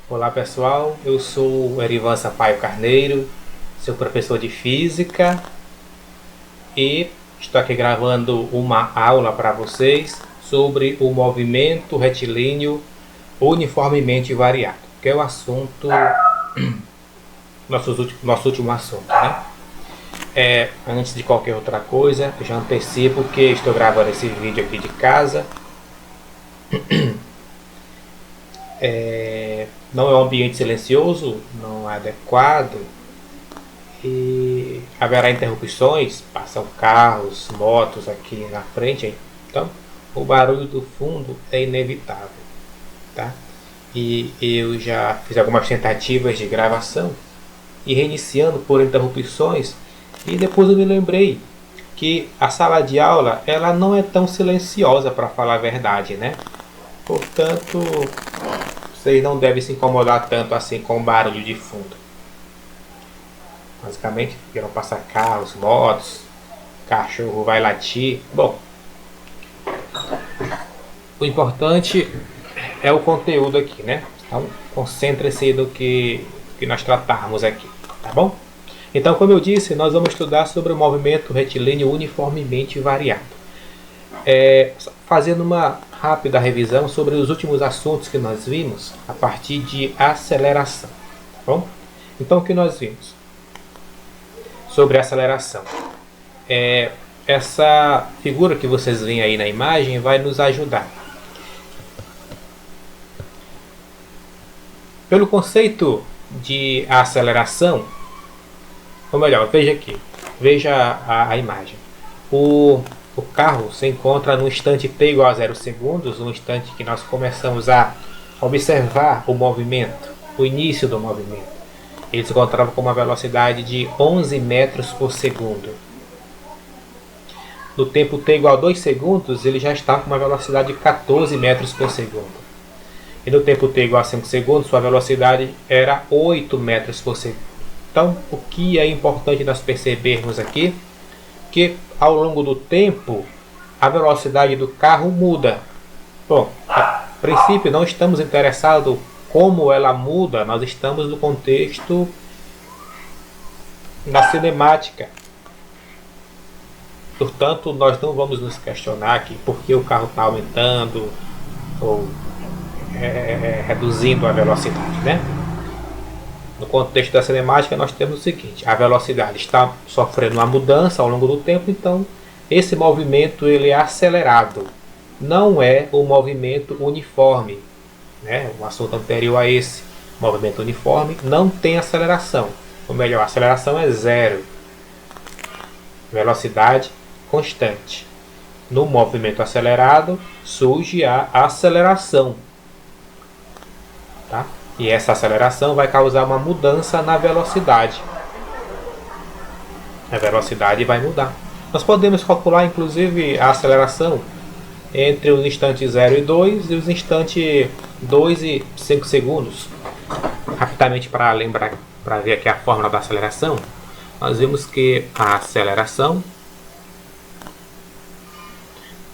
Olá pessoal, eu sou o Erivan Sampaio Carneiro, seu professor de Física e estou aqui gravando uma aula para vocês sobre o movimento retilíneo uniformemente variado, que é o assunto, nosso último assunto, né? Antes de qualquer outra coisa, eu já antecipo que estou gravando esse vídeo aqui de casa. Não é um ambiente silencioso, não é adequado e haverá interrupções, passam carros, motos aqui na frente, então o barulho do fundo é inevitável, tá? E eu já fiz algumas tentativas de gravação e reiniciando por interrupções, e depois eu me lembrei que a sala de aula ela não é tão silenciosa, para falar a verdade, né? Portanto, vocês não devem se incomodar tanto assim com o barulho de fundo. Basicamente, irão passar carros, motos, cachorro vai latir. Bom, o importante é o conteúdo aqui, né? Então, concentre-se no que nós tratarmos aqui, tá bom? Então, como eu disse, nós vamos estudar sobre o movimento retilíneo uniformemente variado. Fazendo uma rápida revisão sobre os últimos assuntos que nós vimos a partir de aceleração, tá bom? Então, o que nós vimos sobre aceleração? Essa figura que vocês veem aí na imagem vai nos ajudar. Pelo conceito de aceleração, ou melhor, veja aqui, veja a imagem. O carro se encontra no instante t igual a 0 segundos, no instante que nós começamos a observar o movimento, o início do movimento. Ele se encontrava com uma velocidade de 11 metros por segundo. No tempo t igual a 2 segundos, ele já está com uma velocidade de 14 metros por segundo. E no tempo t igual a 5 segundos, sua velocidade era 8 metros por segundo. Então, o que é importante nós percebermos aqui, que ao longo do tempo, a velocidade do carro muda. Bom, a princípio não estamos interessados como ela muda, nós estamos no contexto da cinemática. Portanto, nós não vamos nos questionar aqui por que o carro está aumentando ou reduzindo a velocidade, né? No contexto da cinemática, nós temos o seguinte: a velocidade está sofrendo uma mudança ao longo do tempo, então esse movimento ele é acelerado, não é um movimento uniforme, né? O assunto anterior a esse, movimento uniforme, não tem aceleração, ou melhor, a aceleração é zero, velocidade constante. No movimento acelerado surge a aceleração, tá? E essa aceleração vai causar uma mudança na velocidade. A velocidade vai mudar. Nós podemos calcular, inclusive, a aceleração entre os instantes 0 e 2 e os instantes 2 e 5 segundos. Rapidamente, para lembrar, para ver aqui a fórmula da aceleração, nós vimos que a aceleração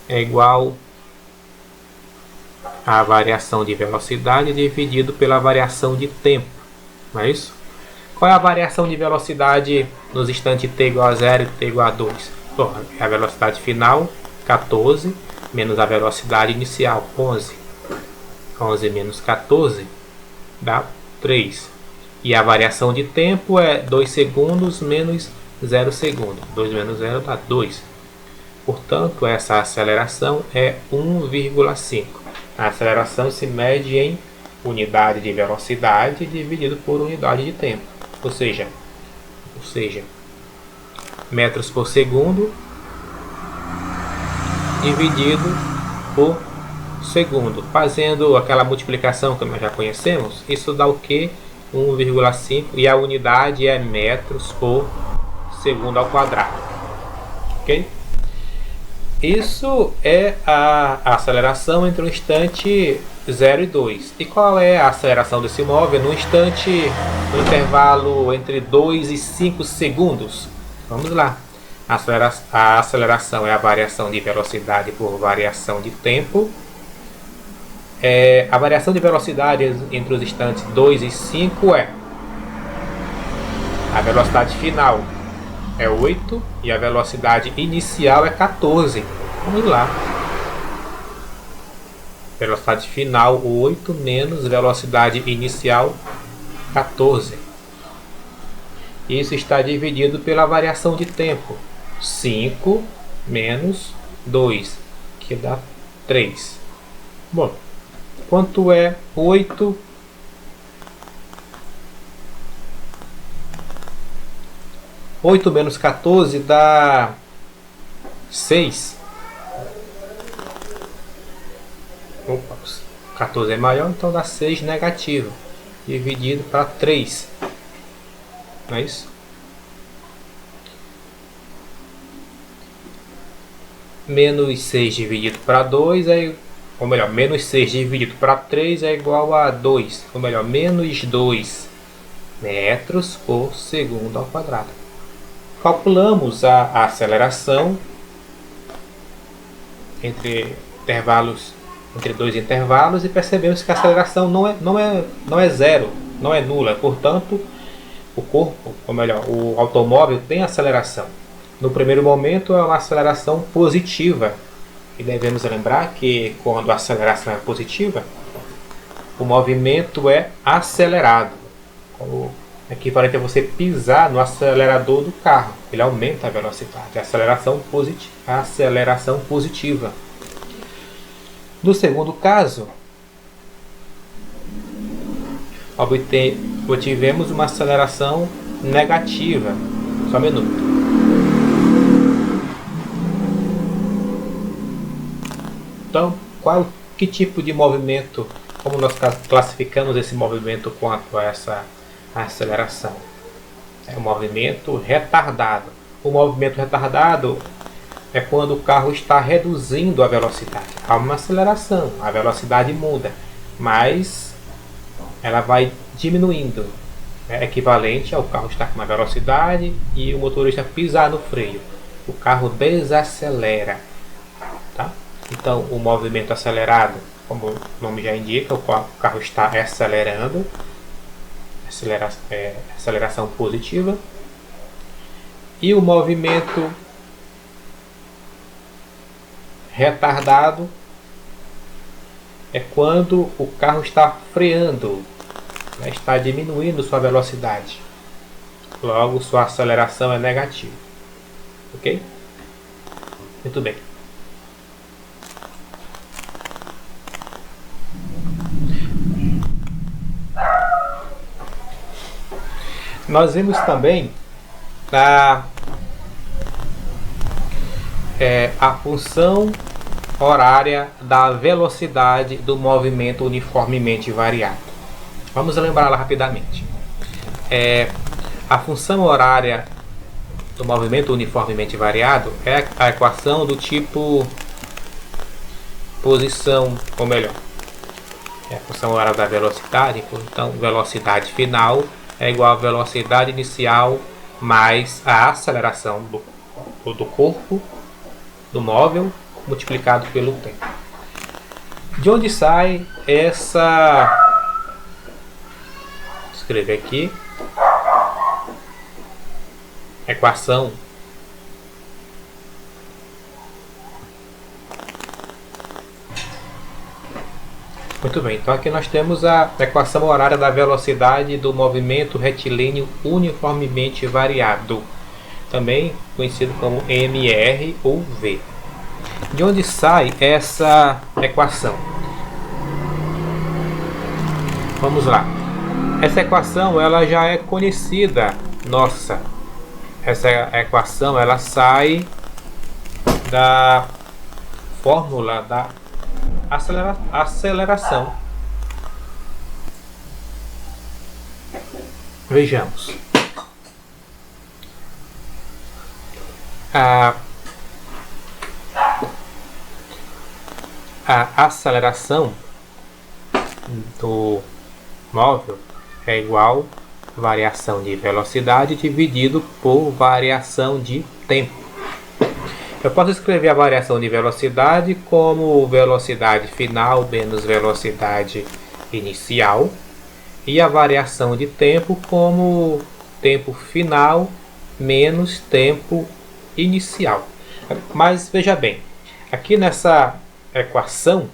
é igual a variação de velocidade dividido pela variação de tempo, não é isso? Qual é a variação de velocidade nos instantes t igual a 0 e t igual a 2? Bom, é a velocidade final, 14, menos a velocidade inicial, 11. 11 menos 14 dá 3. E a variação de tempo é 2 segundos menos 0 segundo. 2 menos 0 dá 2. Portanto, essa aceleração é 1,5. A aceleração se mede em unidade de velocidade dividido por unidade de tempo, ou seja, metros por segundo dividido por segundo. Fazendo aquela multiplicação que nós já conhecemos, isso dá o que? 1,5, e a unidade é metros por segundo ao quadrado. Ok? Isso é a aceleração entre o instante 0 e 2. E qual é a aceleração desse móvel no intervalo entre 2 e 5 segundos? Vamos lá. A aceleração é a variação de velocidade por variação de tempo. A variação de velocidade entre os instantes 2 e 5 é: a velocidade final é 8 e a velocidade inicial é 14. Vamos lá. Velocidade final 8 menos velocidade inicial 14. Isso está dividido pela variação de tempo. 5 menos 2, que dá 3. Bom, quanto é 8 menos 14 dá 6. Opa, 14 é maior, então dá 6 negativo, dividido para 3. Não é isso? Menos 6 dividido para 2 é... Ou melhor, menos 6 dividido para 3 é igual a 2. Ou melhor, menos 2 metros por segundo ao quadrado. Calculamos a aceleração entre dois intervalos e percebemos que a aceleração não é zero, não é nula. Portanto, o corpo, ou melhor, o automóvel tem aceleração. No primeiro momento é uma aceleração positiva. E devemos lembrar que quando a aceleração é positiva, o movimento é acelerado. O equivalente a você pisar no acelerador do carro. Ele aumenta a velocidade. Aceleração positiva. No segundo caso, obtivemos uma aceleração negativa. Só um minuto. Então, que tipo de movimento, como nós classificamos esse movimento quanto a essa aceleração? É um movimento retardado. O movimento retardado é quando o carro está reduzindo a velocidade. Há uma aceleração, a velocidade muda, mas ela vai diminuindo. É equivalente ao carro estar com uma velocidade e o motorista pisar no freio. O carro desacelera. Tá? Então, o movimento acelerado, como o nome já indica, o carro está acelerando. Aceleração positiva. E o movimento retardado é quando o carro está freando, né? Está diminuindo sua velocidade. Logo, sua aceleração é negativa. Ok? Muito bem. Nós vimos também a função horária da velocidade do movimento uniformemente variado. Vamos lembrá-la rapidamente. A função horária do movimento uniformemente variado é a equação do tipo posição, ou melhor, é a função horária da velocidade. Então, velocidade final é igual a velocidade inicial mais a aceleração do corpo, do móvel, multiplicado pelo tempo. De onde sai essa... Vou escrever aqui. Equação Muito bem, então aqui nós temos a equação horária da velocidade do movimento retilíneo uniformemente variado, também conhecido como MR ou V. De onde sai essa equação? Vamos lá. Essa equação ela já é conhecida nossa. Essa equação ela sai da fórmula da aceleração. Vejamos. A aceleração do móvel é igual a variação de velocidade dividido por variação de tempo. Eu posso escrever a variação de velocidade como velocidade final menos velocidade inicial e a variação de tempo como tempo final menos tempo inicial. Mas veja bem, aqui nessa equação,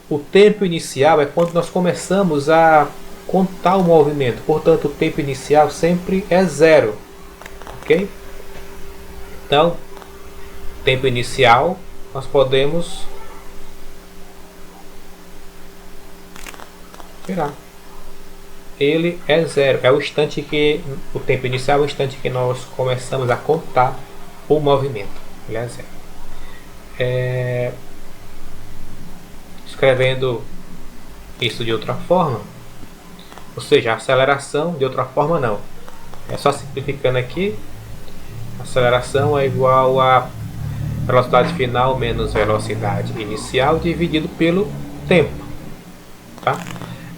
o tempo inicial é quando nós começamos a contar o movimento, portanto o tempo inicial sempre é zero, ok? Então, tempo inicial nós podemos tirar. Ele é zero, é o instante que o tempo inicial é o instante que nós começamos a contar o movimento. Ele é zero. Escrevendo isso de outra forma, ou seja, a aceleração de outra forma não. É só simplificando aqui, a aceleração é igual a velocidade final menos velocidade inicial dividido pelo tempo. Tá?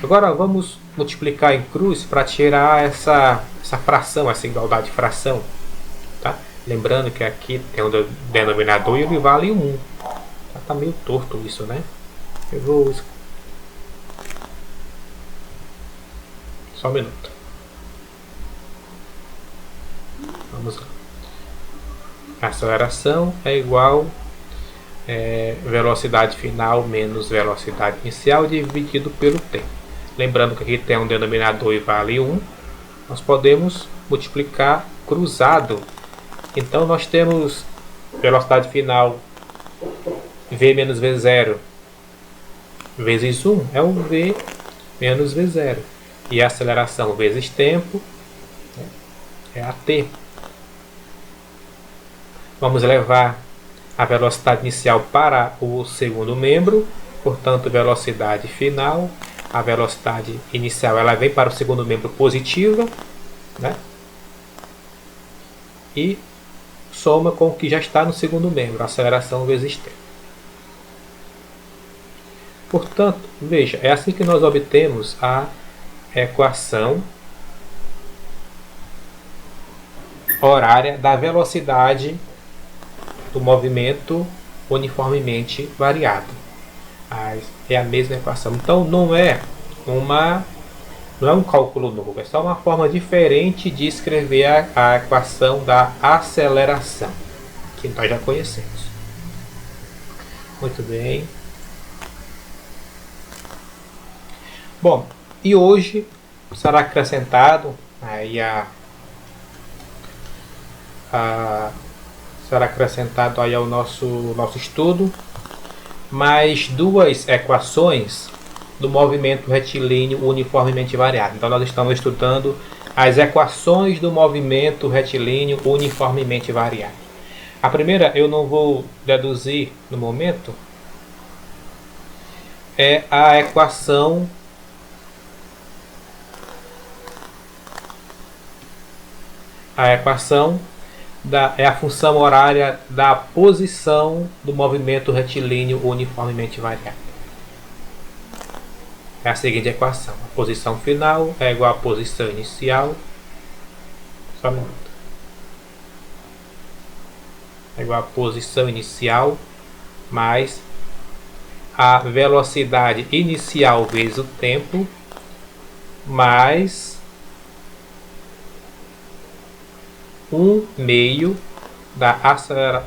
Agora vamos multiplicar em cruz para tirar essa fração, essa igualdade de fração. Tá? Lembrando que aqui tem um denominador e ele vale 1. Tá meio torto isso, né? Eu vou... Só um minuto. Vamos lá. A aceleração é igual velocidade final menos velocidade inicial dividido pelo tempo. Lembrando que aqui tem um denominador e vale 1. Nós podemos multiplicar cruzado. Então nós temos velocidade final v menos v0 vezes 1 é o v menos v0. E a aceleração vezes tempo é a t. Vamos levar a velocidade inicial para o segundo membro, portanto velocidade final, a velocidade inicial ela vem para o segundo membro positiva, né? E soma com o que já está no segundo membro, aceleração vezes tempo. Portanto, veja, é assim que nós obtemos a equação horária da velocidade do movimento uniformemente variado. É a mesma equação. Então não é um cálculo novo, é só uma forma diferente de escrever a equação da aceleração, que nós já conhecemos. Muito bem. Bom, e hoje será acrescentado aí será acrescentado aí ao nosso estudo mais duas equações do movimento retilíneo uniformemente variado. Então nós estamos estudando as equações do movimento retilíneo uniformemente variado. A primeira eu não vou deduzir no momento, é a equação é a função horária da posição do movimento retilíneo uniformemente variado. É a seguinte equação: a posição final é igual à posição inicial. Só um minuto. É igual à posição inicial mais a velocidade inicial vezes o tempo mais 1/2 da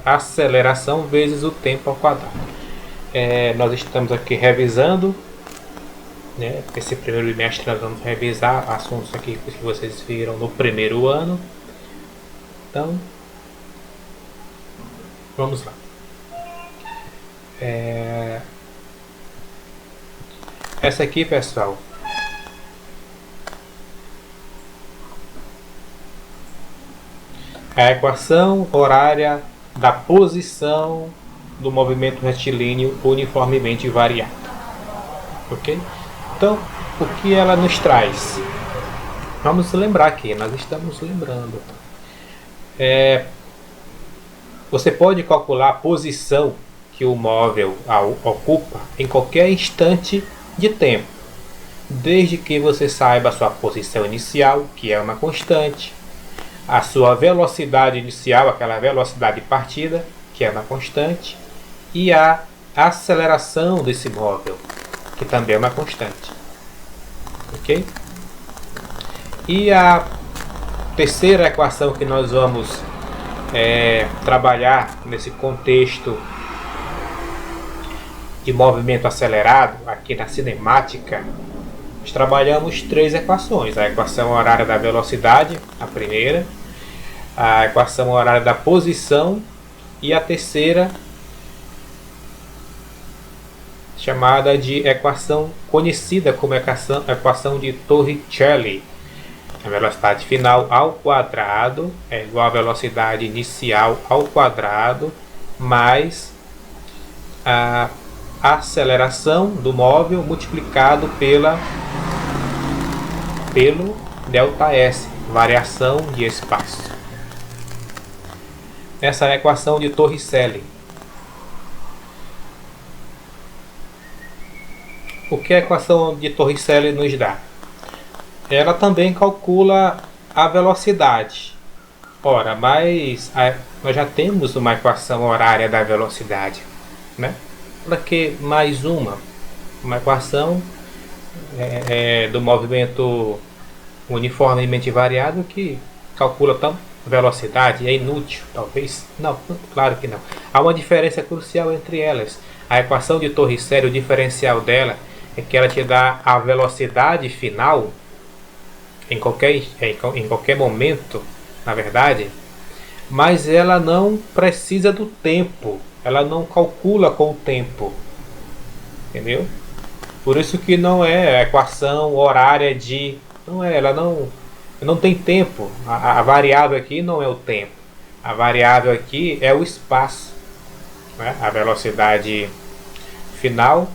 aceleração vezes o tempo ao quadrado. Nós estamos aqui revisando, né? Esse primeiro bimestre nós vamos revisar assuntos aqui que vocês viram no primeiro ano. Então, vamos lá. Essa aqui, pessoal, é a equação horária da posição do movimento retilíneo uniformemente variado. Ok? Então, o que ela nos traz? Vamos lembrar aqui, nós estamos lembrando. Você pode calcular a posição que o móvel ocupa em qualquer instante de tempo, desde que você saiba a sua posição inicial, que é uma constante, a sua velocidade inicial, aquela velocidade de partida, que é uma constante, e a aceleração desse móvel, que também é uma constante. Ok? E a terceira equação que nós vamos trabalhar nesse contexto de movimento acelerado, aqui na cinemática, nós trabalhamos três equações: a equação horária da velocidade, a primeira, a equação horária da posição, e a terceira, chamada de equação conhecida como equação de Torricelli. A velocidade final ao quadrado é igual à velocidade inicial ao quadrado mais a aceleração do móvel multiplicado pelo ΔS, variação de espaço. Essa é a equação de Torricelli. O que a equação de Torricelli nos dá? Ela também calcula a velocidade. Ora, mas nós já temos uma equação horária da velocidade, né? Para que mais uma equação do movimento uniformemente variado que calcula tão velocidade? É inútil, talvez? Não, claro que não. Há uma diferença crucial entre elas. A equação de Torricelli, o diferencial dela é que ela te dá a velocidade final em qualquer momento, na verdade, mas ela não precisa do tempo, ela não calcula com o tempo, entendeu? Por isso que não é a equação horária de... ela não tem tempo. A variável aqui não é o tempo, a variável aqui é o espaço, né? A velocidade final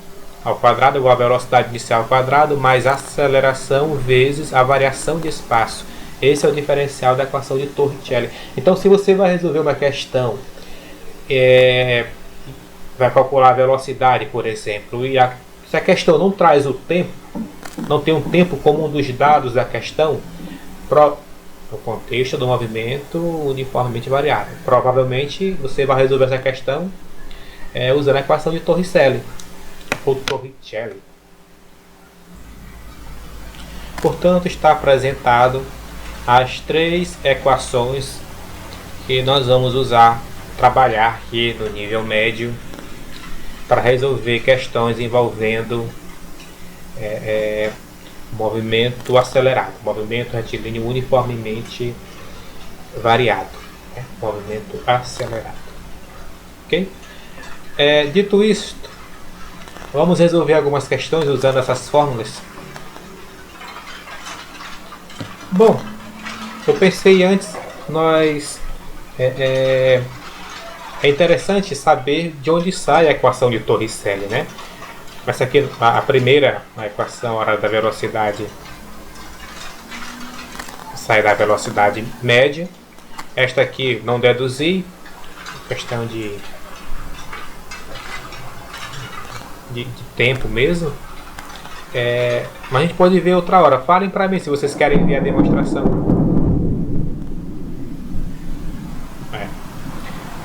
ao quadrado igual a velocidade inicial ao quadrado mais a aceleração vezes a variação de espaço. Esse é o diferencial da equação de Torricelli. Então, se você vai resolver uma questão, vai calcular a velocidade, por exemplo, e se a questão não traz o tempo, não tem um tempo como um dos dados da questão, no contexto do movimento uniformemente variável, provavelmente você vai resolver essa questão usando a equação de Torricelli. Torricelli. Portanto, está apresentado as três equações que nós vamos trabalhar aqui no nível médio para resolver questões envolvendo movimento acelerado, movimento retilíneo uniformemente variado, movimento acelerado. Ok? Dito isto, vamos resolver algumas questões usando essas fórmulas. Bom, eu pensei antes, é interessante saber de onde sai a equação de Torricelli, né? Essa aqui, a primeira, a equação horária da velocidade, sai da velocidade média. Esta aqui não deduzi, questão de tempo mesmo. Mas a gente pode ver outra hora. Falem para mim se vocês querem ver a demonstração.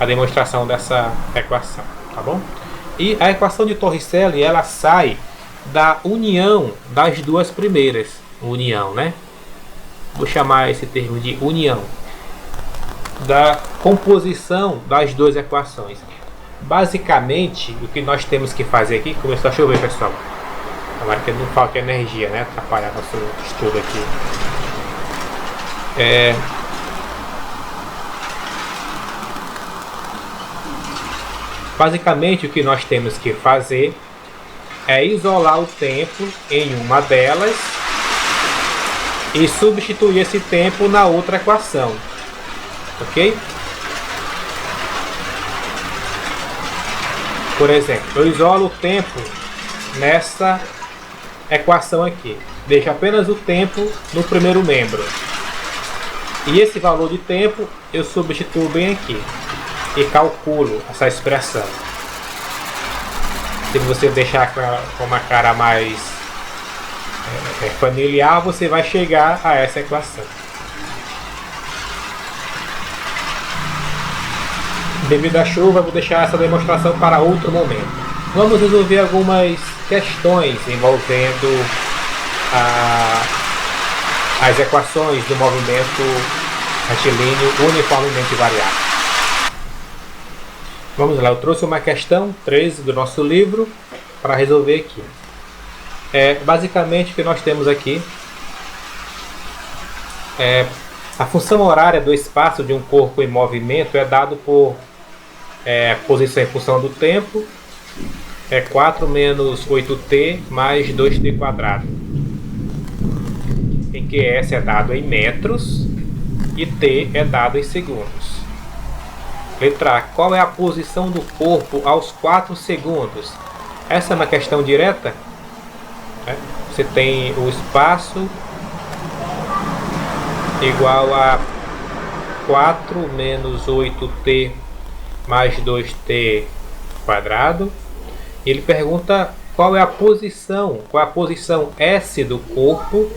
A demonstração dessa equação, tá bom? E a equação de Torricelli, ela sai da união das duas primeiras. União, né? Vou chamar esse termo de união. Da composição das duas equações. Basicamente, o que nós temos que fazer aqui... Começou a chover, pessoal. Tomara que não falte energia, né? Atrapalhar nosso estudo aqui. Basicamente, o que nós temos que fazer é isolar o tempo em uma delas e substituir esse tempo na outra equação. Ok? Por exemplo, eu isolo o tempo nessa equação aqui. Deixo apenas o tempo no primeiro membro. E esse valor de tempo eu substituo bem aqui. E calculo essa expressão. Se você deixar com uma cara mais familiar, você vai chegar a essa equação. devido à chuva, vou deixar essa demonstração para outro momento. Vamos resolver algumas questões envolvendo as equações do movimento retilíneo uniformemente variável. Vamos lá, eu trouxe uma questão 13 do nosso livro para resolver aqui. Basicamente o que nós temos aqui a função horária do espaço de um corpo em movimento é dado por posição em função do tempo, 4 menos 8t mais 2t quadrado, em que S é dado em metros e t é dado em segundos. Letra A. Qual é a posição do corpo aos 4 segundos? Essa é uma questão direta. Você tem o espaço igual a 4 menos 8t mais 2t quadrado. Ele pergunta qual é a posição S do corpo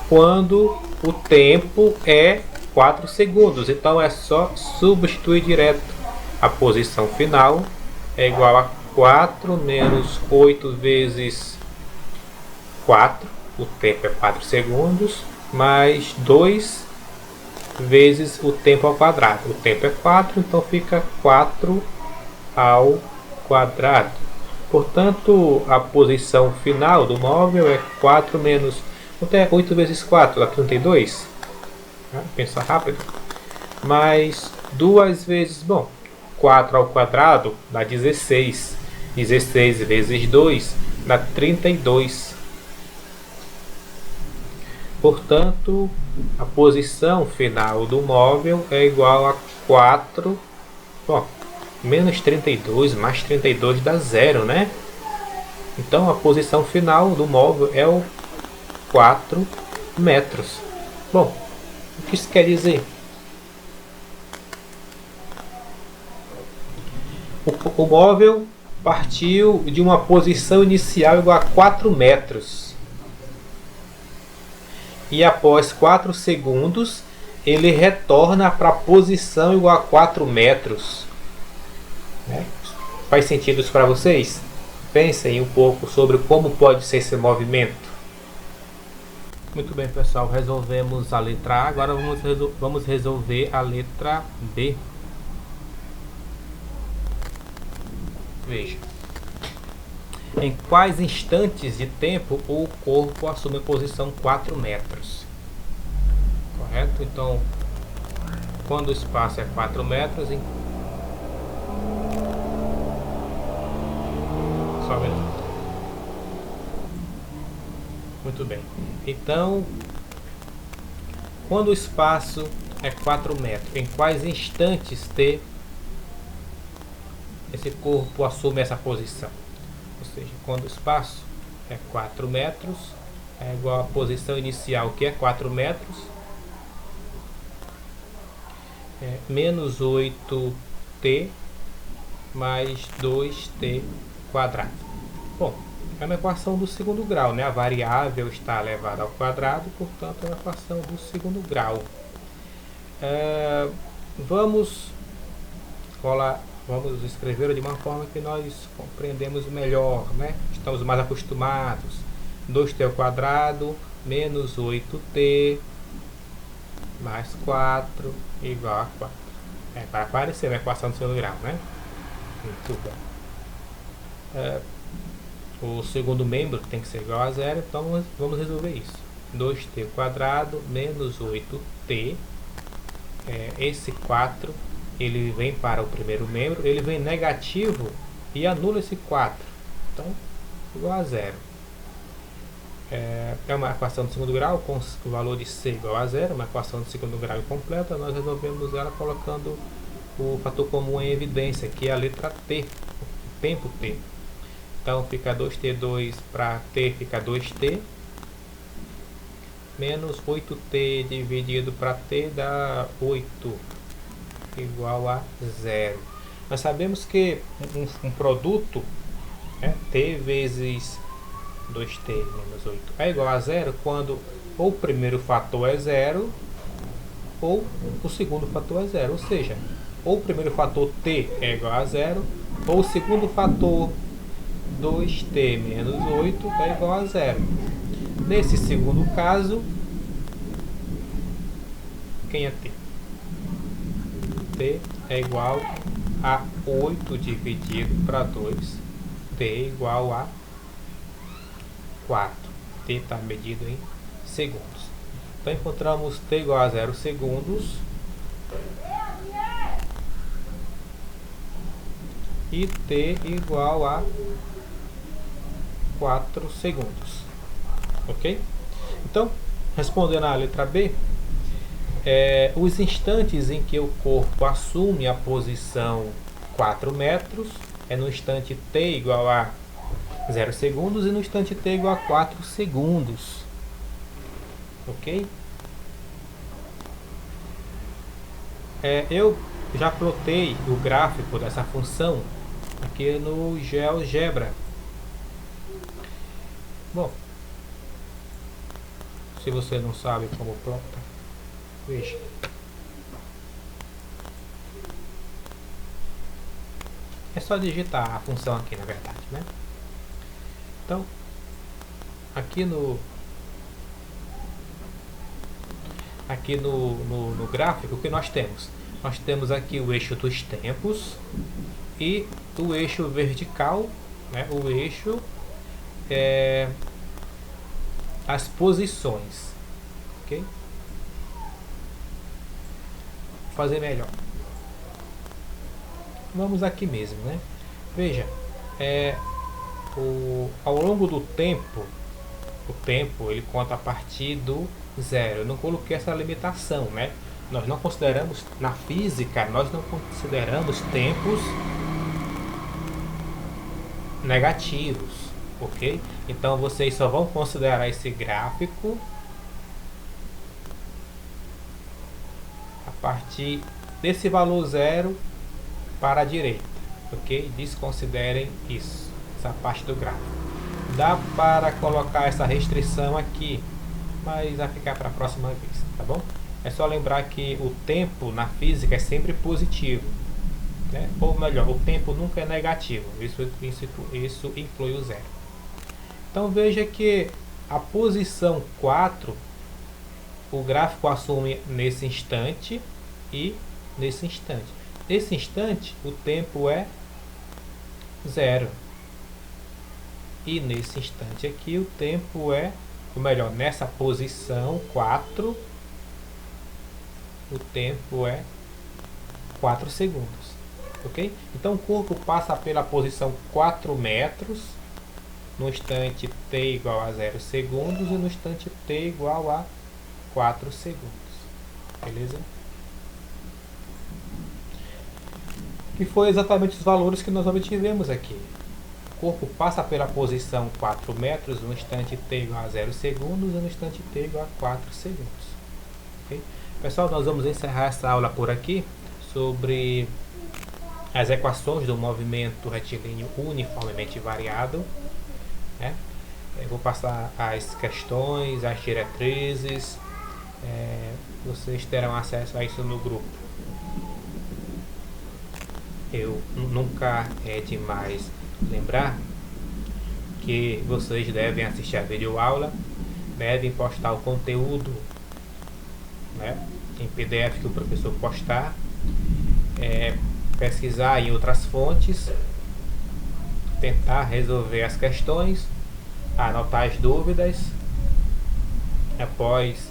quando o tempo é 4 segundos. Então é só substituir direto. A posição final é igual a 4 menos 8 vezes 4, o tempo é 4 segundos, mais 2 vezes o tempo ao quadrado. O tempo é 4, então fica 4 ao quadrado. Portanto, a posição final do móvel é 4 menos... Quanto é 8 vezes 4? Dá 32. Pensa rápido. Mais 2 vezes... Bom, 4 ao quadrado dá 16. 16 vezes 2 dá 32. Portanto, a posição final do móvel é igual a 4... Bom, menos 32 mais 32 dá 0, né? Então, a posição final do móvel é o 4 metros. Bom, o que isso quer dizer? O móvel partiu de uma posição inicial igual a 4 metros. E após 4 segundos, ele retorna para a posição igual a 4 metros. Faz sentido isso para vocês? Pensem um pouco sobre como pode ser esse movimento. Muito bem, pessoal, resolvemos a letra A, agora vamos resolver a letra B. Veja. Em quais instantes de tempo o corpo assume a posição 4 metros? Correto? Então, quando o espaço é 4 metros... Só um minuto. Muito bem. Então, quando o espaço é 4 metros, em quais instantes t esse corpo assume essa posição? Ou seja, quando o espaço é 4 metros, é igual à posição inicial, que é 4 metros, menos 8t mais 2t quadrado. Bom, é uma equação do segundo grau, né? A variável está elevada ao quadrado, portanto é uma equação do segundo grau. Vamos escrever de uma forma que nós compreendemos melhor, né? Estamos mais acostumados. 2t ao quadrado menos 8t mais 4 igual a 4. Vai aparecer na equação do segundo grau, né? Muito bem. O segundo membro tem que ser igual a 0, então vamos resolver isso. 2t ao quadrado menos 8t. Esse 4 ele vem para o primeiro membro, ele vem negativo e anula esse 4. Então, igual a 0. É uma equação de segundo grau com o valor de c igual a 0, uma equação de segundo grau incompleta. Nós resolvemos ela colocando o fator comum em evidência, que é a letra t, o tempo t. Então fica 2t2 para t fica 2t, menos 8t dividido para t dá 8, igual a 0. Nós sabemos que um produto, t vezes 2t menos 8 é igual a 0 quando ou o primeiro fator é 0 ou o segundo fator é 0. Ou seja, ou o primeiro fator t é igual a zero, ou o segundo fator 2t menos 8 é igual a zero. Nesse segundo caso, quem é t? T é igual a 8 dividido para 2. T é igual a 4. T está medido em segundos. Então encontramos t igual a 0 segundos e t igual a 4 segundos. Ok? Então, respondendo à letra B, os instantes em que o corpo assume a posição 4 metros é no instante t igual a 0 segundos e no instante t igual a 4 segundos. Ok? Eu já plotei o gráfico dessa função aqui no GeoGebra. Bom, se você não sabe como plota, veja. É só digitar a função aqui, na verdade, né? Então, aqui no gráfico, o que nós temos? Nós temos aqui o eixo dos tempos e o eixo vertical, né? O eixo as posições. Ok? Vou fazer melhor. Vamos aqui mesmo, né? Veja, ao longo do tempo, o tempo ele conta a partir do zero. Eu não coloquei essa limitação, né? Nós não consideramos, na física, nós não consideramos tempos negativos, ok? Então vocês só vão considerar esse gráfico a partir desse valor zero para a direita, ok? Desconsiderem isso, essa parte do gráfico. Dá para colocar essa restrição aqui, mas vai ficar para a próxima vez, tá bom? É só lembrar que o tempo na física é sempre positivo, né? Ou melhor, o tempo nunca é negativo, isso inclui o zero. Então veja que a posição 4, o gráfico assume nesse instante e nesse instante. Nesse instante, o tempo é zero. E nesse instante aqui, o tempo é, ou melhor, nessa posição 4, o tempo é 4 segundos. Ok? Então o corpo passa pela posição 4 metros no instante t igual a 0 segundos e no instante t igual a 4 segundos. Beleza? Que foi exatamente os valores que nós obtivemos aqui. O corpo passa pela posição 4 metros no instante t igual a 0 segundos e no instante t igual a 4 segundos. Okay? Pessoal, nós vamos encerrar essa aula por aqui sobre as equações do movimento retilíneo uniformemente variado. Né? Eu vou passar as questões, as diretrizes, vocês terão acesso a isso no grupo. Eu nunca é demais lembrar que vocês devem assistir a videoaula, devem postar o conteúdo, né, em PDF que o professor postar, pesquisar em outras fontes, tentar resolver as questões, anotar as dúvidas. Após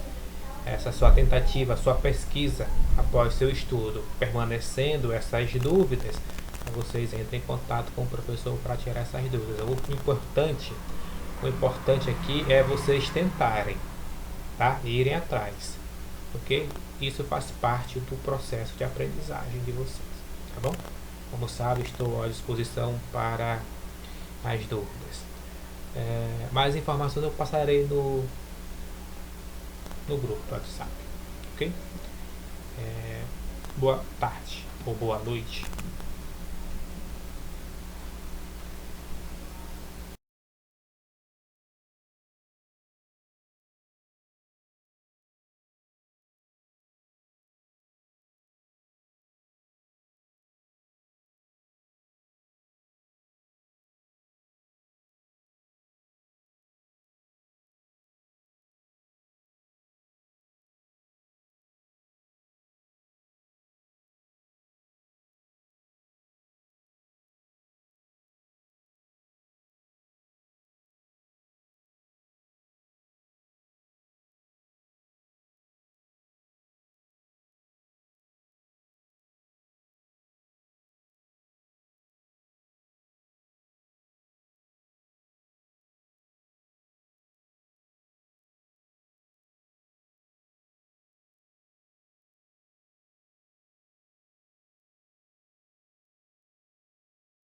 essa sua tentativa, sua pesquisa, após seu estudo, permanecendo essas dúvidas, vocês entrem em contato com o professor para tirar essas dúvidas. O importante aqui é vocês tentarem, tá? Irem atrás, ok? Isso faz parte do processo de aprendizagem de vocês, tá bom? Como sabe, estou à disposição para as dúvidas. Mais informações eu passarei no grupo do WhatsApp, ok? Boa tarde ou boa noite.